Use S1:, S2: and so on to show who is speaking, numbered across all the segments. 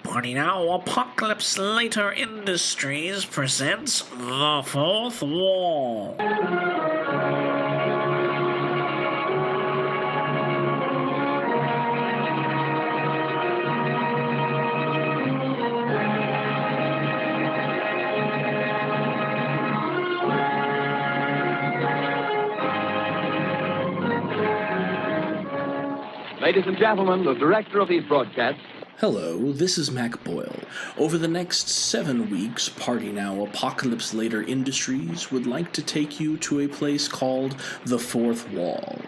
S1: Party Now Apocalypse Later Industries presents The Fourth Wall.
S2: Ladies and gentlemen, the director of these broadcasts.
S3: Hello, this is Mac Boyle. Over the next 7 weeks, Party Now Apocalypse Later Industries would like to take you to a place called The Fourth Wall.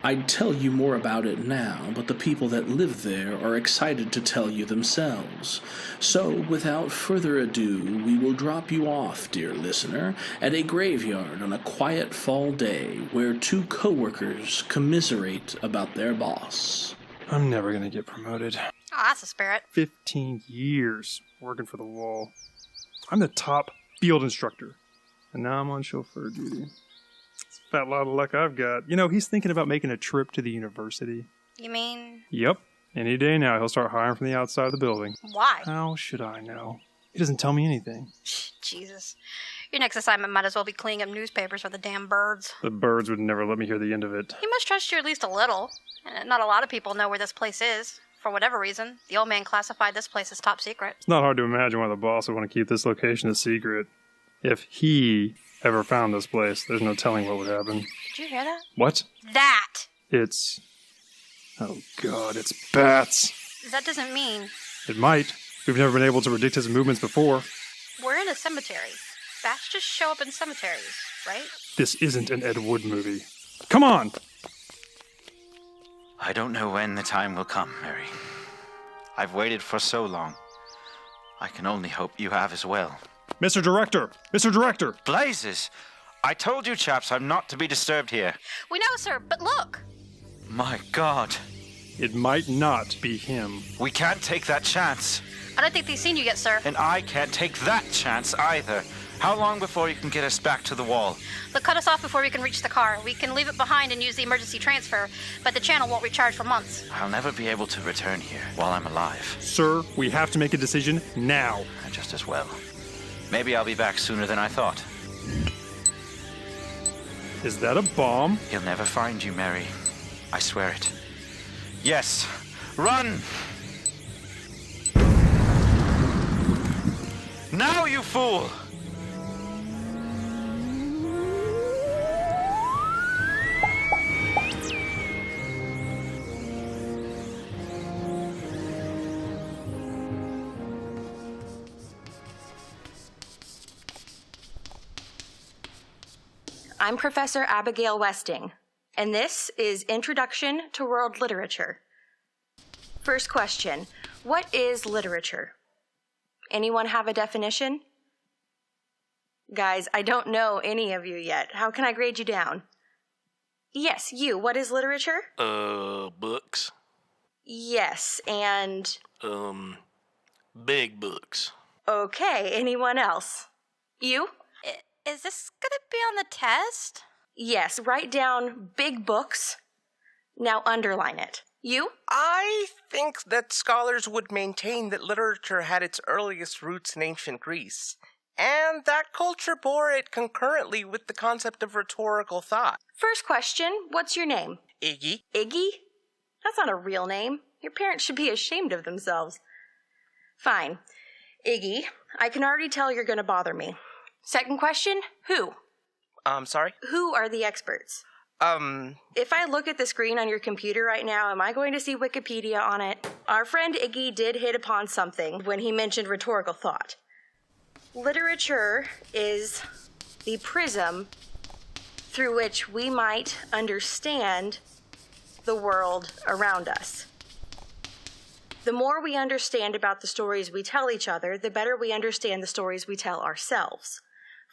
S3: I'd tell you more about it now, but the people that live there are excited to tell you themselves. So, without further ado, we will drop you off, dear listener, at a graveyard on a quiet fall day where two co-workers commiserate about their boss.
S4: I'm never going to get promoted.
S5: Oh, that's a spirit.
S4: 15 years working for the wall. I'm the top field instructor. And now I'm on chauffeur duty. It's a fat lot of luck I've got. You know, he's thinking about making a trip to the university.
S5: You mean?
S4: Yep. Any day now, he'll start hiring from the outside of the building.
S5: Why?
S4: How should I know? He doesn't tell me anything.
S5: Jesus. Your next assignment might as well be cleaning up newspapers for the damn birds.
S4: The birds would never let me hear the end of it.
S5: He must trust you at least a little. Not a lot of people know where this place is. For whatever reason, the old man classified this place as top secret.
S4: It's not hard to imagine why the boss would want to keep this location a secret. If he ever found this place, there's no telling what would happen.
S5: Did you hear that?
S4: What?
S5: That!
S4: It's... Oh god, it's bats.
S5: That doesn't mean...
S4: It might. We've never been able to predict his movements before.
S5: We're in a cemetery. Bats just show up in cemeteries, right?
S4: This isn't an Ed Wood movie. Come on!
S6: I don't know when the time will come, Mary. I've waited for so long. I can only hope you have as well.
S4: Mr. Director! Mr. Director!
S6: Blazes! I told you chaps I'm not to be disturbed here.
S5: We know, sir, but look!
S6: My God.
S4: It might not be him.
S6: We can't take that chance.
S5: I don't think they've seen you yet, sir.
S6: And I can't take that chance either. How long before you can get us back to the wall?
S5: They'll cut us off before we can reach the car. We can leave it behind and use the emergency transfer, but the channel won't recharge for months.
S6: I'll never be able to return here while I'm alive.
S4: Sir, we have to make a decision now.
S6: Just as well. Maybe I'll be back sooner than I thought.
S4: Is that a bomb?
S6: He'll never find you, Mary. I swear it. Yes. Run! Now, you fool!
S7: I'm Professor Abigail Westing, and this is Introduction to World Literature. First question, what is literature? Anyone have a definition? Guys, I don't know any of you yet. How can I grade you down? Yes, you. What is literature?
S8: Books.
S7: Yes, and...
S8: Big books.
S7: Okay, anyone else? You?
S5: Is this gonna be on the test?
S7: Yes, write down big books. Now underline it. You?
S9: I think that scholars would maintain that literature had its earliest roots in ancient Greece, and that culture bore it concurrently with the concept of rhetorical thought.
S7: First question, what's your name?
S9: Iggy?
S7: Iggy? That's not a real name. Your parents should be ashamed of themselves. Fine. Iggy, I can already tell you're gonna bother me. Second question, who?
S9: Sorry?
S7: Who are the experts? If I look at the screen on your computer right now, am I going to see Wikipedia on it? Our friend Iggy did hit upon something when he mentioned rhetorical thought. Literature is the prism through which we might understand the world around us. The more we understand about the stories we tell each other, the better we understand the stories we tell ourselves.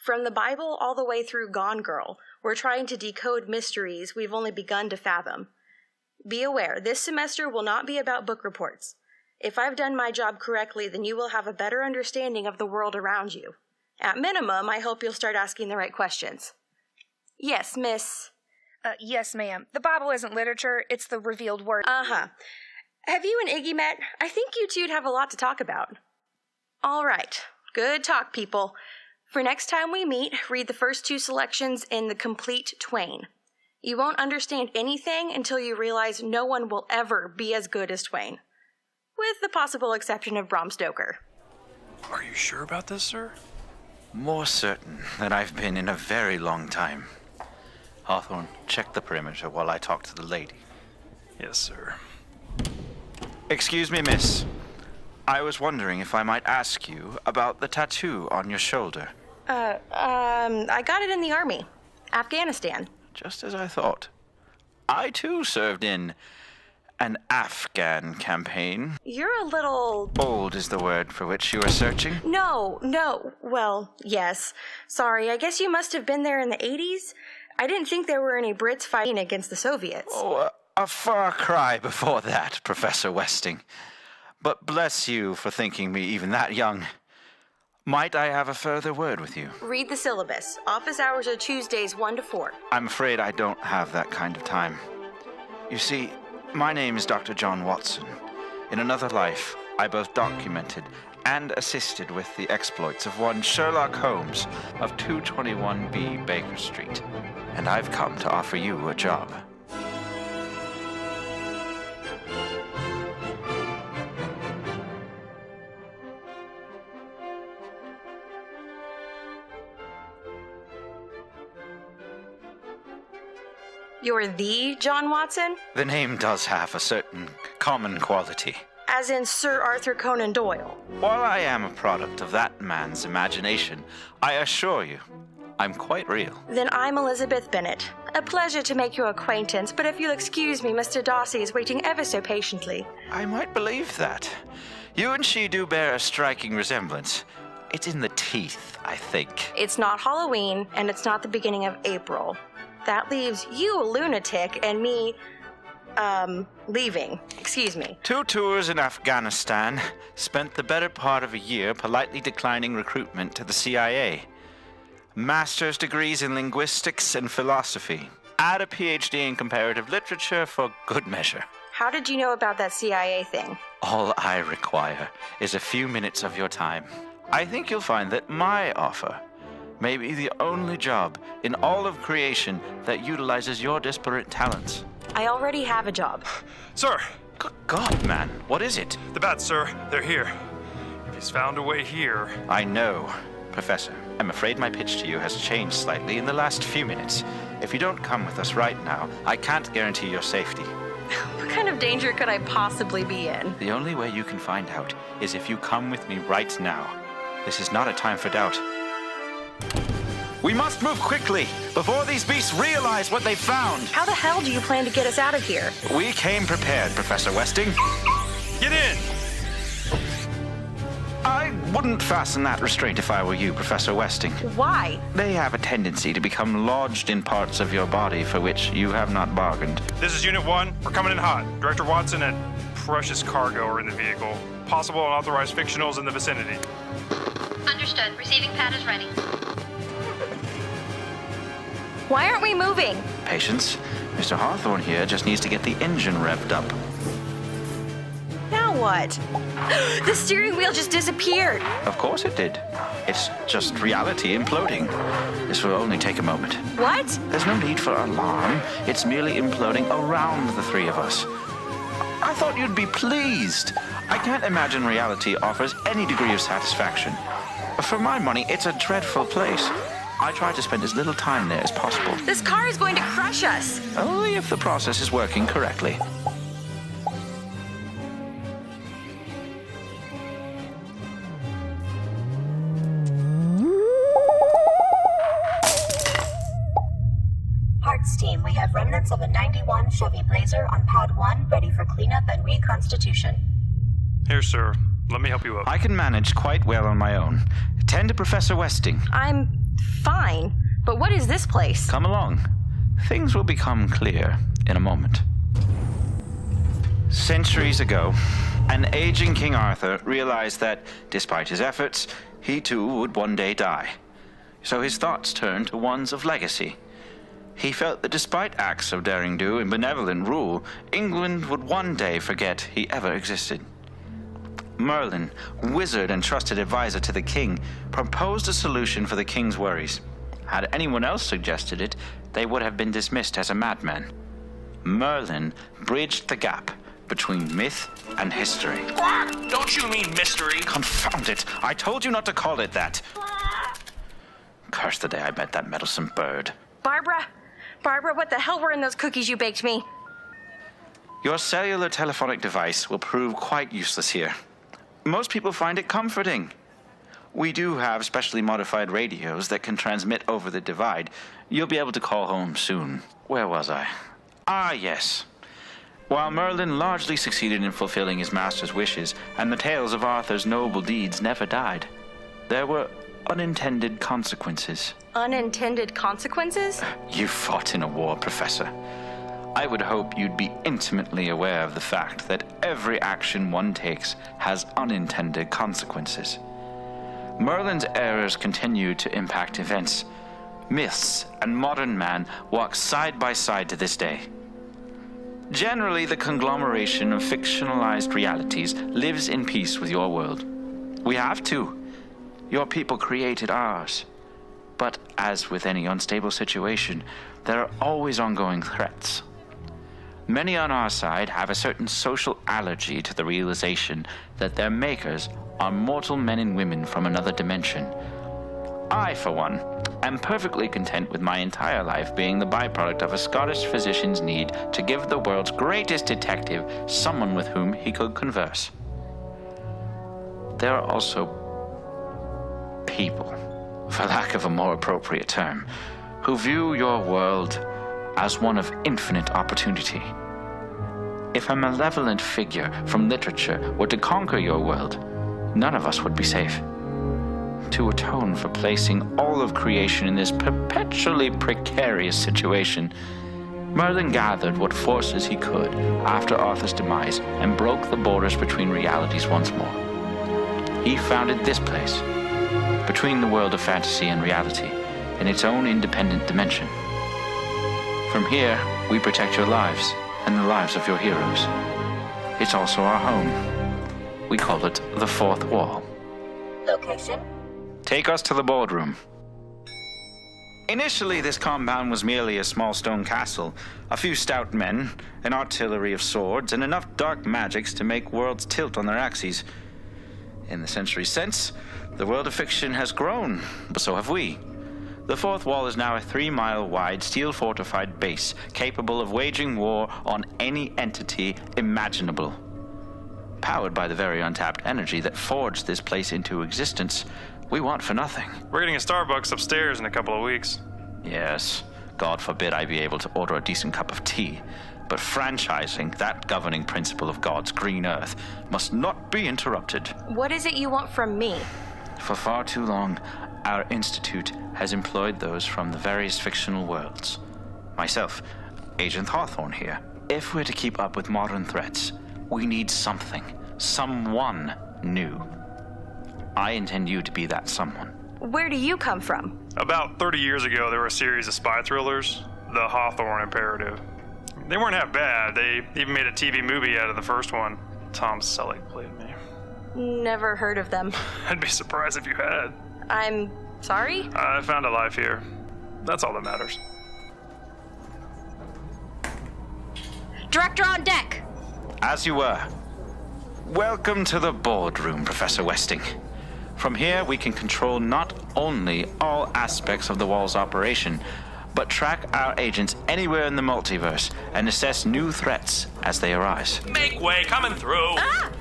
S7: From the Bible all the way through Gone Girl, we're trying to decode mysteries we've only begun to fathom. Be aware, this semester will not be about book reports. If I've done my job correctly, then you will have a better understanding of the world around you. At minimum, I hope you'll start asking the right questions. Yes, Miss...
S10: Yes, ma'am. The Bible isn't literature, it's the revealed word.
S7: Uh-huh. Have you and Iggy met? I think you two'd have a lot to talk about. All right. Good talk, people. For next time we meet, read the first 2 selections in The Complete Twain. You won't understand anything until you realize no one will ever be as good as Twain. With the possible exception of Bram Stoker.
S4: Are you sure about this, sir?
S6: More certain than I've been in a very long time. Hawthorne, check the perimeter while I talk to the lady.
S4: Yes, sir.
S6: Excuse me, miss. I was wondering if I might ask you about the tattoo on your shoulder.
S7: I got it in the army. Afghanistan.
S6: Just as I thought. I, too, served in an Afghan campaign.
S7: You're a little...
S6: Old is the word for which you are searching?
S7: No. Well, yes. Sorry, I guess you must have been there in the 80s? I didn't think there were any Brits fighting against the Soviets.
S6: Oh, a far cry before that, Professor Westing. But bless you for thinking me even that young. Might I have a further word with you?
S7: Read the syllabus. Office hours are Tuesdays 1 to 4.
S6: I'm afraid I don't have that kind of time. You see, my name is Dr. John Watson. In another life, I both documented and assisted with the exploits of one Sherlock Holmes of 221B Baker Street. And I've come to offer you a job.
S7: You're the John Watson?
S6: The name does have a certain common quality.
S7: As in Sir Arthur Conan Doyle.
S6: While I am a product of that man's imagination, I assure you, I'm quite real.
S7: Then I'm Elizabeth Bennet. A pleasure to make your acquaintance, but if you'll excuse me, Mr. Darcy is waiting ever so patiently.
S6: I might believe that. You and she do bear a striking resemblance. It's in the teeth, I think.
S7: It's not Halloween, and it's not the beginning of April. That leaves you a lunatic and me, leaving. Excuse me.
S6: 2 tours in Afghanistan. Spent the better part of a year politely declining recruitment to the CIA. Master's degrees in linguistics and philosophy. Add a PhD in comparative literature for good measure.
S7: How did you know about that CIA thing?
S6: All I require is a few minutes of your time. I think you'll find that my offer may be the only job in all of creation that utilizes your disparate talents.
S7: I already have a job.
S4: Sir!
S6: Good God, man, what is it?
S4: The bats, sir. They're here. If he's found a way here...
S6: I know, Professor. I'm afraid my pitch to you has changed slightly in the last few minutes. If you don't come with us right now, I can't guarantee your safety.
S7: What kind of danger could I possibly be in?
S6: The only way you can find out is if you come with me right now. This is not a time for doubt. We must move quickly before these beasts realize what they've found.
S7: How the hell do you plan to get us out of here?
S6: We came prepared, Professor Westing.
S4: Get in!
S6: I wouldn't fasten that restraint if I were you, Professor Westing.
S7: Why?
S6: They have a tendency to become lodged in parts of your body for which you have not bargained.
S4: This is Unit 1. We're coming in hot. Director Watson and precious cargo are in the vehicle. Possible unauthorized fictionals in the vicinity.
S5: Understood. Receiving pad is ready.
S7: Why aren't we moving?
S6: Patience. Mr. Hawthorne here just needs to get the engine revved up.
S7: Now what? The steering wheel just disappeared.
S6: Of course it did. It's just reality imploding. This will only take a moment.
S7: What?
S6: There's no need for alarm. It's merely imploding around the 3 of us. I thought you'd be pleased. I can't imagine reality offers any degree of satisfaction. For my money, it's a dreadful place. I try to spend as little time there as possible.
S7: This car is going to crush us.
S6: Only if the process is working correctly.
S10: Parts team, we have remnants of a 91 Chevy Blazer on pad 1 ready for cleanup and reconstitution.
S4: Here, sir. Let me help you up.
S6: I can manage quite well on my own. Tend to Professor Westing.
S7: I'm fine, but what is this place?
S6: Come along. Things will become clear in a moment. Centuries ago, an aging King Arthur realized that, despite his efforts, he too would one day die. So his thoughts turned to ones of legacy. He felt that despite acts of daring do and benevolent rule, England would one day forget he ever existed. Merlin, wizard and trusted advisor to the king, proposed a solution for the king's worries. Had anyone else suggested it, they would have been dismissed as a madman. Merlin bridged the gap between myth and history.
S8: Quack! Don't you mean mystery?
S6: Confound it! I told you not to call it that! Curse the day I met that meddlesome bird.
S7: Barbara, what the hell were in those cookies you baked me?
S6: Your cellular telephonic device will prove quite useless here. Most people find it comforting. We do have specially modified radios that can transmit over the divide. You'll be able to call home soon. Where was I? Ah, yes. While Merlin largely succeeded in fulfilling his master's wishes, and the tales of Arthur's noble deeds never died, there were unintended consequences.
S7: Unintended consequences?
S6: You fought in a war, Professor. I would hope you'd be intimately aware of the fact that every action one takes has unintended consequences. Merlin's errors continue to impact events. Myths and modern man walk side by side to this day. Generally, the conglomeration of fictionalized realities lives in peace with your world. We have to. Your people created ours. But as with any unstable situation, there are always ongoing threats. Many on our side have a certain social allergy to the realization that their makers are mortal men and women from another dimension. I, for one, am perfectly content with my entire life being the byproduct of a Scottish physician's need to give the world's greatest detective someone with whom he could converse. There are also people, for lack of a more appropriate term, who view your world as one of infinite opportunity. If a malevolent figure from literature were to conquer your world, none of us would be safe. To atone for placing all of creation in this perpetually precarious situation, Merlin gathered what forces he could after Arthur's demise and broke the borders between realities once more. He founded this place, between the world of fantasy and reality, in its own independent dimension. From here, we protect your lives and the lives of your heroes. It's also our home. We call it the Fourth Wall.
S10: Location?
S6: Take us to the boardroom. Initially, this compound was merely a small stone castle, a few stout men, an artillery of swords, and enough dark magics to make worlds tilt on their axes. In the centuries since, the world of fiction has grown, but so have we. The Fourth Wall is now a 3-mile-wide, steel-fortified base, capable of waging war on any entity imaginable. Powered by the very untapped energy that forged this place into existence, we want for nothing.
S4: We're getting a Starbucks upstairs in a couple of weeks.
S6: Yes, God forbid I be able to order a decent cup of tea, but franchising, that governing principle of God's green earth, must not be interrupted.
S7: What is it you want from me?
S6: For far too long, our institute has employed those from the various fictional worlds. Myself, Agent Hawthorne here. If we're to keep up with modern threats, we need something, someone new. I intend you to be that someone.
S7: Where do you come from?
S4: About 30 years ago, there were a series of spy thrillers, The Hawthorne Imperative. They weren't half bad. They even made a TV movie out of the first one. Tom Selleck played me.
S7: Never heard of them.
S4: I'd be surprised if you had.
S7: I'm sorry?
S4: I found a life here. That's all that matters.
S5: Director on deck!
S6: As you were. Welcome to the boardroom, Professor Westing. From here, we can control not only all aspects of the Wall's operation, but track our agents anywhere in the multiverse and assess new threats as they arise.
S8: Make way, coming through.
S7: Ah!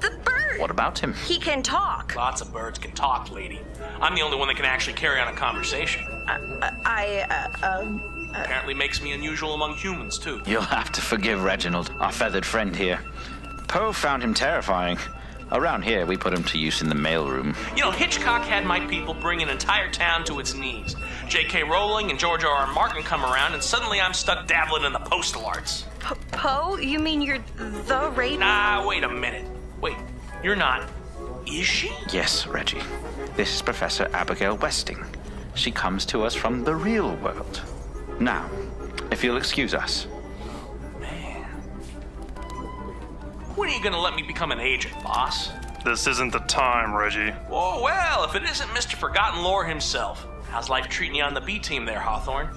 S7: The bird!
S6: What about him?
S7: He can talk.
S8: Lots of birds can talk, lady. I'm the only one that can actually carry on a conversation. Apparently makes me unusual among humans, too.
S6: You'll have to forgive Reginald, our feathered friend here. Poe found him terrifying. Around here, we put him to use in the mailroom.
S8: You know, Hitchcock had my people bring an entire town to its knees. J.K. Rowling and George R.R. Martin come around, and suddenly I'm stuck dabbling in the postal arts.
S7: Poe? You mean you're the Raven?
S8: Nah, wait a minute. Wait, you're not. Is she?
S6: Yes, Reggie. This is Professor Abigail Westing. She comes to us from the real world. Now, if you'll excuse us.
S8: When are you gonna let me become an agent, boss?
S4: This isn't the time, Reggie.
S8: Oh, well, if it isn't Mr. Forgotten Lore himself. How's life treating you on the B team there, Hawthorne?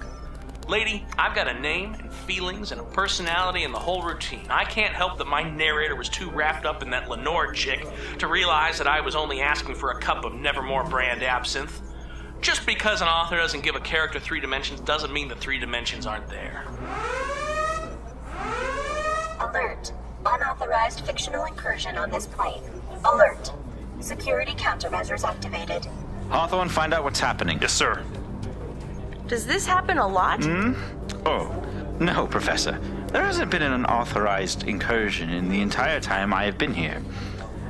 S8: Lady, I've got a name and feelings and a personality and the whole routine. I can't help that my narrator was too wrapped up in that Lenore chick to realize that I was only asking for a cup of Nevermore brand absinthe. Just because an author doesn't give a character 3 dimensions doesn't mean the 3 dimensions aren't there.
S10: Alert. Unauthorized fictional incursion on this plane. Alert. Security countermeasures activated.
S6: Hawthorne, find out what's happening.
S4: Yes, sir.
S7: Does this happen a lot?
S6: Oh, no, Professor. There hasn't been an unauthorized incursion in the entire time I have been here.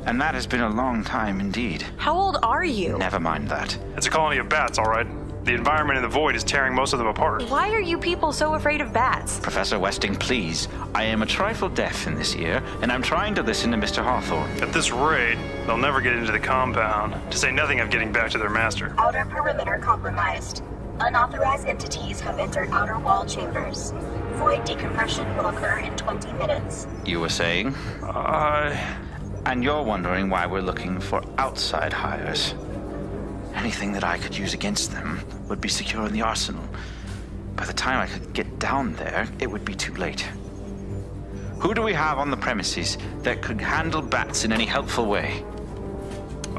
S6: And that has been a long time indeed.
S7: How old are you?
S6: Never mind that.
S4: It's a colony of bats, all right. The environment in the void is tearing most of them apart.
S7: Why are you people so afraid of bats?
S6: Professor Westing, please. I am a trifle deaf in this ear, and I'm trying to listen to Mr. Hawthorne.
S4: At this rate, they'll never get into the compound, to say nothing of getting back to their master.
S10: Outer perimeter compromised. Unauthorized entities have entered outer wall chambers. Void decompression will occur in 20 minutes.
S6: You were saying? And you're wondering why we're looking for outside hires. Anything that I could use against them would be secure in the arsenal. By the time I could get down there, it would be too late. Who do we have on the premises that could handle bats in any helpful way?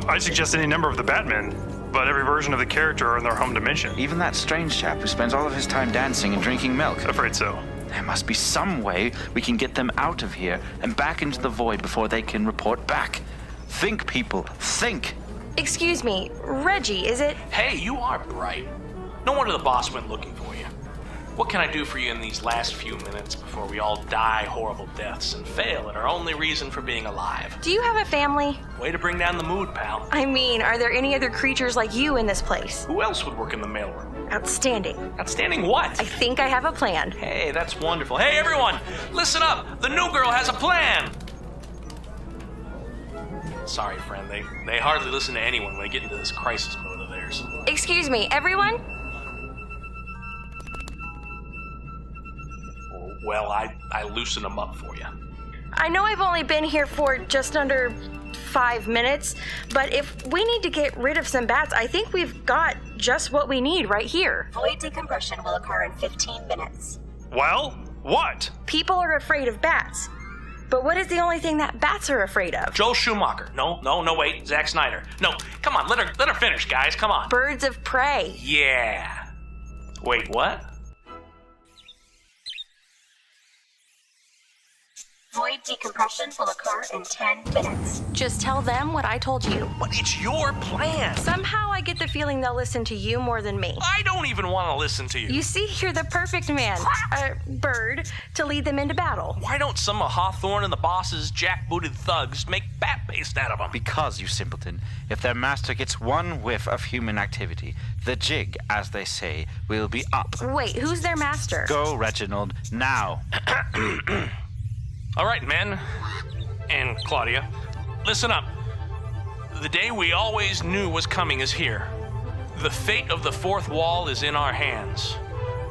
S4: I suggest any number of the Batmen, but every version of the character are in their home dimension.
S6: Even that strange chap who spends all of his time dancing and drinking milk.
S4: Afraid so.
S6: There must be some way we can get them out of here and back into the void before they can report back. Think, people, think!
S7: Excuse me, Reggie, is it?
S8: Hey, you are bright. No wonder the boss went looking for you. What can I do for you in these last few minutes before we all die horrible deaths and fail at our only reason for being alive?
S7: Do you have a family?
S8: Way to bring down the mood, pal.
S7: I mean, are there any other creatures like you in this place?
S8: Who else would work in the mailroom?
S7: Outstanding.
S8: Outstanding what?
S7: I think I have a plan.
S8: Hey, that's wonderful. Hey, everyone, listen up. The new girl has a plan. Sorry, friend. They hardly listen to anyone when they get into this crisis mode of theirs.
S7: Excuse me, everyone?
S8: Well, I loosen them up for you.
S7: I know I've only been here for just under 5 minutes, but if we need to get rid of some bats, I think we've got just what we need right here.
S10: Void decompression will occur in 15 minutes.
S4: Well, what?
S7: People are afraid of bats. But what is the only thing that bats are afraid of?
S8: Joel Schumacher. No, wait. Zack Snyder. No, come on, let her finish, guys. Come on.
S7: Birds of prey.
S8: Yeah. Wait, what?
S10: Void decompression will occur in 10 minutes.
S7: Just tell them what I told you.
S8: But it's your plan.
S7: Somehow I get the feeling they'll listen to you more than me.
S8: I don't even want to listen to you.
S7: You see, you're the perfect man, bird, to lead them into battle.
S8: Why don't some of Hawthorne and the boss's jackbooted thugs make bat paste out of them?
S6: Because, you simpleton, if their master gets one whiff of human activity, the jig, as they say, will be up.
S7: Wait, who's their master?
S6: Go, Reginald, now.
S8: All right, men, and Claudia, listen up. The day we always knew was coming is here. The fate of the fourth wall is in our hands.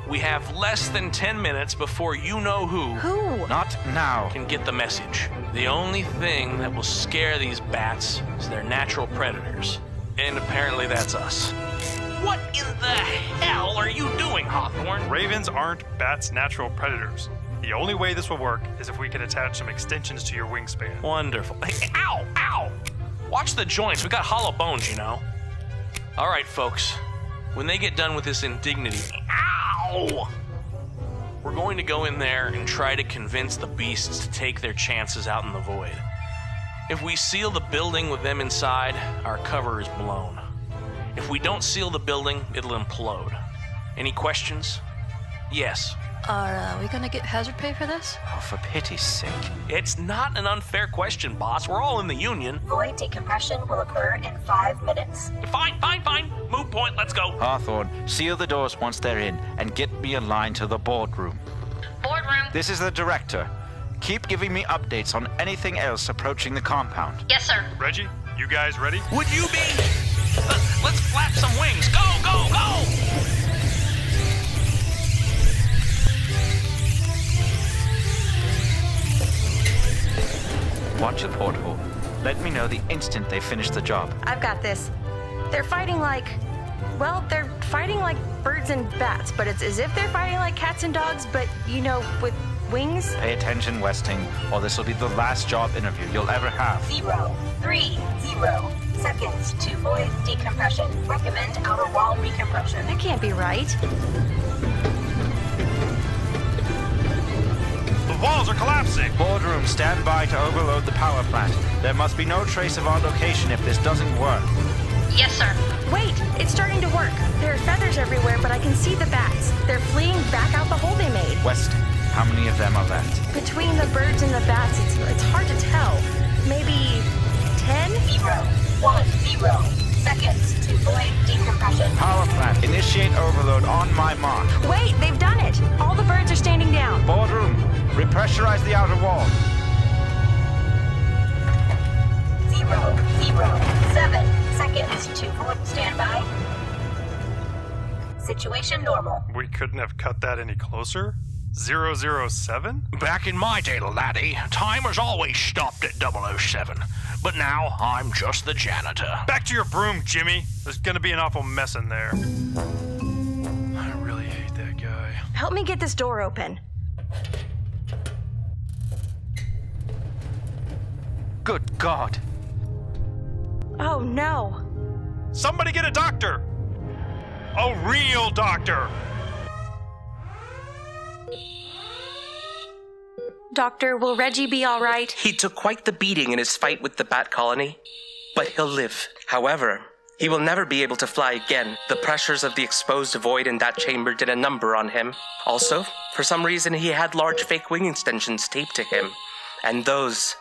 S8: We have less than 10 minutes before you know who
S6: Not now.
S8: can get the message. The only thing that will scare these bats is their natural predators. And apparently that's us. What in the hell are you doing, Hawthorne?
S4: Ravens aren't bats' natural predators. The only way this will work is if we can attach some extensions to your wingspan.
S8: Wonderful. Hey, ow! Ow! Watch the joints. We got hollow bones, you know. All right, folks. When they get done with this indignity, ow! We're going to go in there and try to convince the beasts to take their chances out in the void. If we seal the building with them inside, our cover is blown. If we don't seal the building, it'll implode. Any questions? Yes.
S5: Are we gonna get hazard pay for this?
S6: Oh, for pity's sake.
S8: It's not an unfair question, boss. We're all in the union.
S10: Void decompression will occur in 5 minutes.
S8: Fine. Moot point, let's go.
S6: Hawthorne, seal the doors once they're in and get me a line to the boardroom.
S5: Boardroom.
S6: This is the director. Keep giving me updates on anything else approaching the compound.
S5: Yes, sir.
S4: Reggie, you guys ready?
S8: Would you be? Let's flap some wings. Go!
S6: Watch the porthole. Let me know the instant they finish the job.
S7: I've got this. They're fighting like... Well, they're fighting like birds and bats, but it's as if they're fighting like cats and dogs, but, you know, with wings.
S6: Pay attention, Westing, or this will be the last job interview you'll ever have.
S10: 030 seconds to void decompression. Recommend outer wall recompression.
S7: That can't be right.
S4: The walls are collapsing!
S6: Boardroom, stand by to overload the power plant. There must be no trace of our location if this doesn't work.
S5: Yes, sir.
S7: Wait, it's starting to work. There are feathers everywhere, but I can see the bats. They're fleeing back out the hole they made.
S6: Westing, how many of them are left?
S7: Between the birds and the bats, it's hard to tell. Maybe 10?
S10: 010 seconds to void decompression.
S6: Power plant, initiate overload on my mark.
S7: Wait, they've done it. All the birds are standing down.
S6: Boardroom, repressurize the outer wall.
S10: 007 seconds to void standby. Situation normal.
S4: We couldn't have cut that any closer? 007?
S1: Back in my day, laddie, timers always stopped at 007. But now, I'm just the janitor.
S4: Back to your broom, Jimmy. There's gonna be an awful mess in there. I really hate that guy.
S7: Help me get this door open.
S6: Good God.
S7: Oh, no.
S4: Somebody get a doctor! A real doctor!
S7: Doctor, will Reggie be all right?
S9: He took quite the beating in his fight with the bat colony, but he'll live. However, he will never be able to fly again. The pressures of the exposed void in that chamber did a number on him. Also, for some reason, he had large fake wing extensions taped to him, and those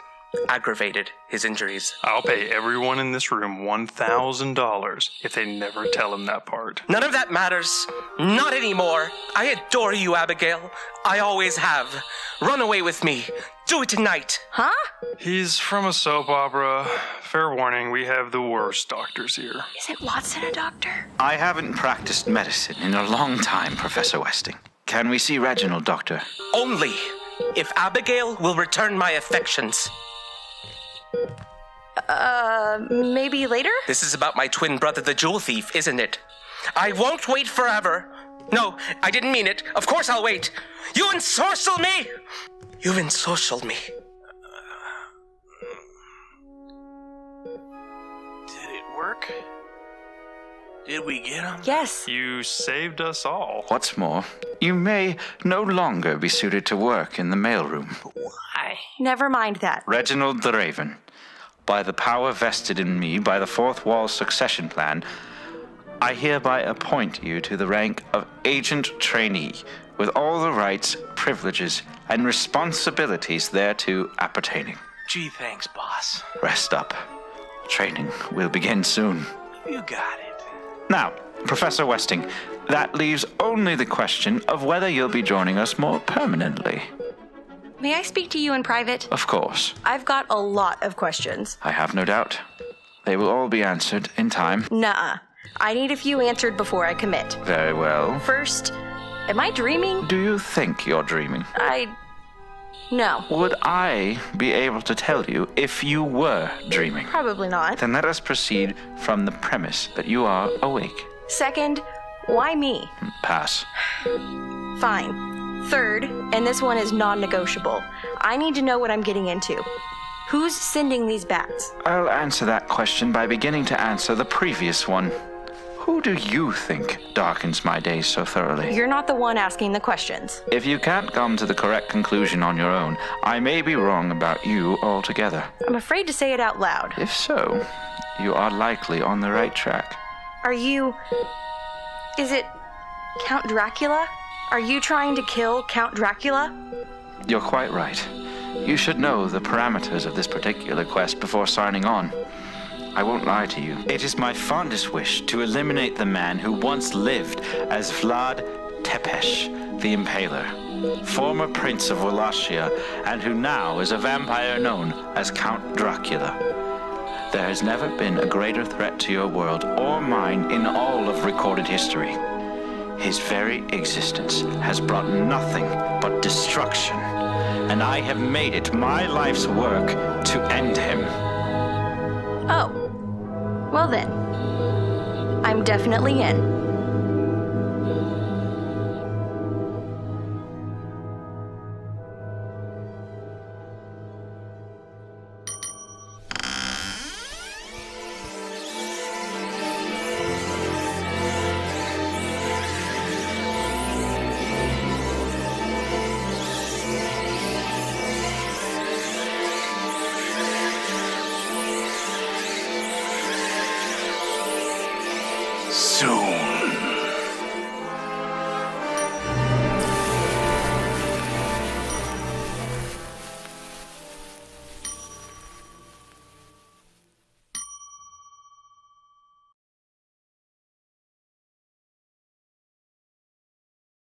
S9: aggravated his injuries.
S4: I'll pay everyone in this room $1,000 if they never tell him that part.
S9: None of that matters. Not anymore. I adore you, Abigail. I always have. Run away with me. Do it tonight.
S7: Huh?
S4: He's from a soap opera. Fair warning, we have the worst doctors here.
S7: Isn't Watson a doctor?
S6: I haven't practiced medicine in a long time, Professor Westing. Can we see Reginald, Doctor?
S9: Only if Abigail will return my affections.
S7: Maybe later?
S9: This is about my twin brother, the jewel thief, isn't it? I won't wait forever. No, I didn't mean it. Of course I'll wait. You ensorcelled me! You've ensorcelled me.
S8: Did it work? Did we get him?
S7: Yes.
S4: You saved us all.
S6: What's more, you may no longer be suited to work in the mailroom.
S8: Why?
S7: Never mind that.
S6: Reginald the Raven, by the power vested in me by the Fourth Wall succession plan, I hereby appoint you to the rank of Agent Trainee, with all the rights, privileges, and responsibilities thereto appertaining.
S8: Gee, thanks, boss.
S6: Rest up. Training will begin soon.
S8: You got it.
S6: Now, Professor Westing, that leaves only the question of whether you'll be joining us more permanently.
S7: May I speak to you in private?
S6: Of course.
S7: I've got a lot of questions.
S6: I have no doubt. They will all be answered in time.
S7: Nuh-uh. I need a few answered before I commit.
S6: Very well.
S7: First, am I dreaming?
S6: Do you think you're dreaming?
S7: No.
S6: Would I be able to tell you if you were dreaming?
S7: Probably not.
S6: Then let us proceed from the premise that you are awake.
S7: Second, why me?
S6: Pass.
S7: Fine. Third, and this one is non-negotiable, I need to know what I'm getting into. Who's sending these bats?
S6: I'll answer that question by beginning to answer the previous one. Who do you think darkens my days so thoroughly?
S7: You're not the one asking the questions.
S6: If you can't come to the correct conclusion on your own, I may be wrong about you altogether.
S7: I'm afraid to say it out loud.
S6: If so, you are likely on the right track.
S7: Is it Count Dracula? Are you trying to kill Count Dracula?
S6: You're quite right. You should know the parameters of this particular quest before signing on. I won't lie to you. It is my fondest wish to eliminate the man who once lived as Vlad Tepes, the Impaler, former Prince of Wallachia, and who now is a vampire known as Count Dracula. There has never been a greater threat to your world or mine in all of recorded history. His very existence has brought nothing but destruction, and I have made it my life's work to end him.
S7: Oh. Well then. I'm definitely in.